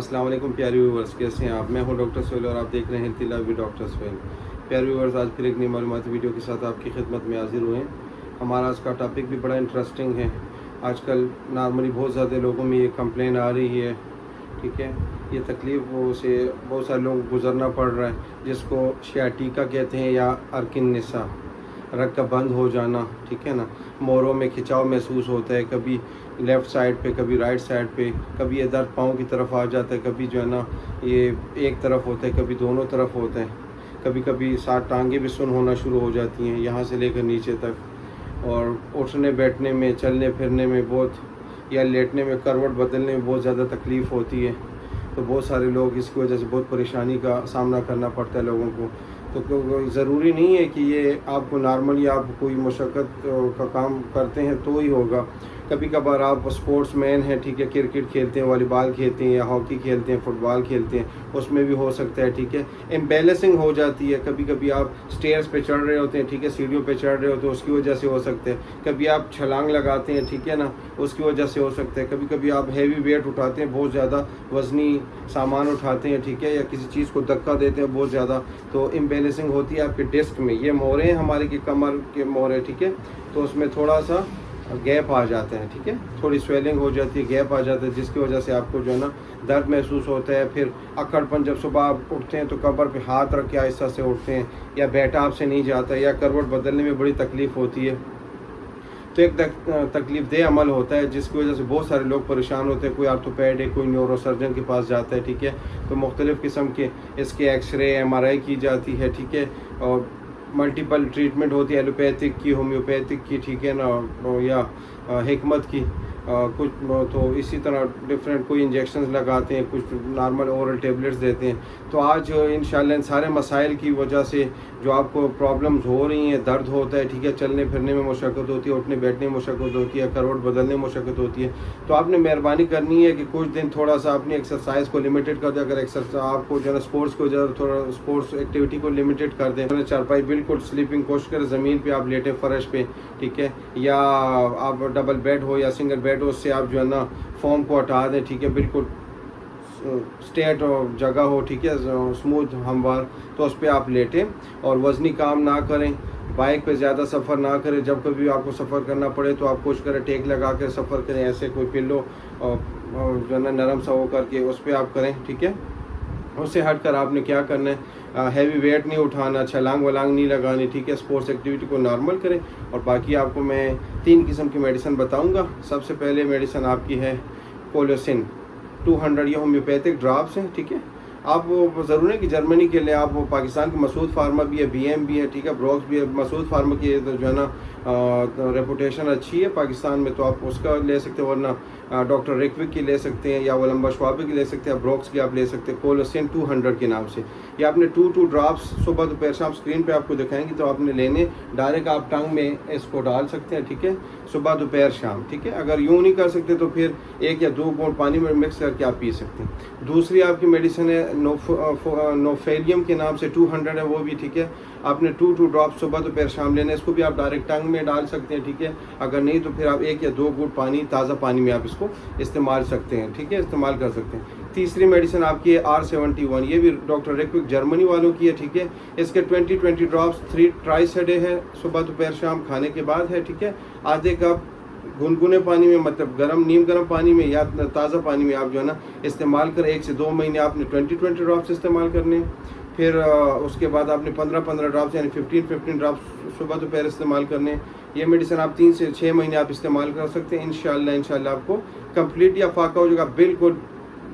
अस्सलाम वालेकुम प्यारे व्यूवर्स, कैसे हैं आप। मैं हूं डॉक्टर सोहेल और आप देख रहे हैं healthy life with doctor Sohail. प्यारे व्यूवर्स, आज फिर एक नई मालूमाती वीडियो के साथ आपकी खिदमत में हाजिर हुए हैं। हमारा आज का टॉपिक भी बड़ा इंटरेस्टिंग है। आजकल नॉर्मली बहुत ज़्यादा लोगों में ये कंप्लेन आ रही है, ठीक है। ये तकलीफ़ों से बहुत सारे लोगों को गुजरना पड़ रहा है, जिसको शियाटिका कहते हैं या अरकिन निसा, रग का बंद हो जाना, ठीक है ना। मोरों में खिंचाव महसूस होता है, कभी लेफ़्ट साइड पे, कभी राइट साइड पे, कभी ये दर्द पाँव की तरफ आ जाता है, कभी जो है ना ये एक तरफ होता है, कभी दोनों तरफ होता है, कभी कभी साथ टांगें भी सुन्न होना शुरू हो जाती हैं यहाँ से लेकर नीचे तक। और उठने बैठने में, चलने फिरने में बहुत, या लेटने में, करवट बदलने में बहुत ज़्यादा तकलीफ़ होती है। तो बहुत सारे लोग इसकी वजह से बहुत परेशानी का सामना करना पड़ता है लोगों को। तो ज़रूरी नहीं है कि ये आपको नॉर्मली आप कोई मशक्क़त का काम करते हैं तो ही होगा। कभी कभार आप स्पोर्ट्स मैन हैं, ठीक है, क्रिकेट खेलते हैं, वॉलीबॉल खेलते हैं, या हॉकी खेलते हैं, फुटबॉल खेलते हैं, उसमें भी हो सकता है, ठीक है। एम्बैलेंसिंग हो जाती है, कभी कभी आप स्टेयर्स पे चढ़ रहे होते हैं, ठीक है, सीढ़ियों पे चढ़ रहे होते हैं, उसकी वजह से हो सकता है। कभी आप छलांग लगाते हैं, ठीक है ना, उसकी वजह से हो सकता है। कभी कभी आप हैवी वेट उठाते हैं, बहुत ज़्यादा वज़नी सामान उठाते हैं, ठीक है, या किसी चीज़ को धक्का देते हैं बहुत ज़्यादा, तो एम्बैलेंसिंग होती है आपके डिस्क में। ये मोड़े हैं हमारे की कमर के मोड़े, ठीक है, तो उसमें थोड़ा सा गैप आ जाते हैं, ठीक है, थोड़ी स्वेलिंग हो जाती है, गैप आ जाता है, जिसकी वजह से आपको जो है ना दर्द महसूस होता है। फिर अकड़पन, जब सुबह आप उठते हैं तो कमर पे हाथ रख के आहिस्ता से उठते हैं, या बैठा आपसे नहीं जाता, या करवट बदलने में बड़ी तकलीफ़ होती है। तो एक तकलीफ़ दे अमल होता है, जिसकी वजह से बहुत सारे लोग परेशान होते हैं। कोई आर्थोपैड है, कोई न्यूरो सर्जन के पास जाता है, ठीक है, तो मुख्तलिफ़ किस्म के इसके एक्सरे, MRI की जाती है, ठीक है, और मल्टीपल ट्रीटमेंट होती है, एलोपैथिक की, होम्योपैथिक की, ठीक है ना, या हिकमत की, कुछ तो इसी तरह डिफरेंट, कोई इंजेक्शंस लगाते हैं, कुछ नॉर्मल ओरल टेबलेट्स देते हैं। तो आज इंशाल्लाह इन सारे मसाइल की वजह से जो आपको प्रॉब्लम्स हो रही हैं, दर्द होता है, ठीक है, चलने फिरने में मुशक्क़त होती है, उठने बैठने में मुशक्क़त होती है, करवट बदलने में मुशक्क़त होती है, तो आपने मेहरबानी करनी है कि कुछ दिन थोड़ा सा अपनी एक्सरसाइज को लिमिटेड कर दें। अगर एक्सरसाइज आपको जो है स्पोर्ट्स को ज़रा थोड़ा स्पोर्ट्स एक्टिविटी को लिमिटेड कर दें, चारपाई बिल्कुल स्लीपिंग कोशिश करें, ज़मीन पे आप लेटें फ़र्श पे, ठीक है, या आप डबल बेड हो या सिंगल बेड हो, उससे आप जो है ना फोम को हटा दें, ठीक है, बिल्कुल स्ट्रेट जगह हो, ठीक है, स्मूथ हमवार, तो उस पर आप लेटें और वज़नी काम ना करें। बाइक पे ज़्यादा सफ़र ना करें। जब कभी आपको सफ़र करना पड़े तो आप कोशिश करें टेक लगा कर सफ़र करें, ऐसे कोई पिल्लो जो है ना नरम सा हो करके उस पर आप करें, ठीक है। उससे हट कर आपने क्या करना है, हैवी वेट नहीं उठाना, छलांग वलांग नहीं लगानी, ठीक है, स्पोर्ट्स एक्टिविटी को नॉर्मल करें। और बाकी आपको मैं 3 किस्म की मेडिसिन बताऊंगा। सबसे पहले मेडिसिन आपकी है कोलोसिन 200, ये होम्योपैथिक ड्रॉप्स हैं, ठीक है। आप वो ज़रूर है कि जर्मनी के लिए आप वो पाकिस्तान की मसूद फार्मा भी है, BM भी है, ठीक है, ब्रॉक्स भी है। मसूद फार्मा की तो जो है ना रेपुटेशन अच्छी है पाकिस्तान में, तो आप उसका ले सकते हो, वरना डॉक्टर रिकविक की ले सकते हैं, या वलम्बा श्वाबी की ले सकते हैं, ब्रॉक्स की आप ले सकते हैं, कोलोसिन 200 के नाम से। ये आपने 2 ड्रॉप्स सुबह दोपहर शाम स्क्रीन पे आपको दिखाएंगे, तो आपने लेने डायरेक्ट आप टंग में इसको डाल सकते हैं, ठीक है, सुबह दोपहर शाम, ठीक है। अगर यूँ नहीं कर सकते तो फिर 1 या 2 घूंट पानी में मिक्स करके आप पी सकते हैं। दूसरी आपकी मेडिसिन है नोफेलियम के नाम से 200 है, वो भी, ठीक है, आपने 2 ड्रॉप्स सुबह दोपहर शाम लेने, इसको भी आप डायरेक्ट टंग में डाल सकते हैं, ठीक है। अगर नहीं तो फिर आप 1 या 2 घूंट पानी, ताज़ा पानी में आप इसको इस्तेमाल सकते हैं, ठीक है, इस्तेमाल कर सकते हैं। तीसरी मेडिसिन आपकी है R71, ये भी डॉक्टर रिकविक जर्मनी वालों की है, ठीक है। इसके 20 ड्रॉप्स 3 ट्राइस अ डे है, सुबह दोपहर शाम खाने के बाद है, ठीक है। आधे कप गुनगुने पानी में, मतलब गर्म नीम गर्म पानी में या ताज़ा पानी में आप जो है ना इस्तेमाल करें। 1 से 2 महीने आपने 20 ड्रॉप्स इस्तेमाल करने हैं। फिर उसके बाद आपने 15 ड्रॉप्स यानी 15 ड्रॉप्स सुबह दोपहर इस्तेमाल करने हैं। ये मेडिसिन आप 3 से 6 महीने आप इस्तेमाल कर सकते हैं। इंशाल्लाह आपको कंप्लीट या फाका हो जाएगा, बिल्कुल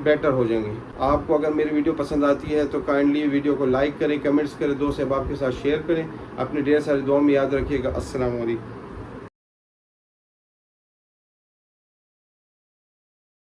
बेटर हो जाएंगे। आपको अगर मेरी वीडियो पसंद आती है तो काइंडली वीडियो को लाइक करें, कमेंट्स करें, दोस्त अहबाब के साथ शेयर करें। अपने ढेर सारी दुआ में याद रखिएगा। अस्सलाम वालेकुम।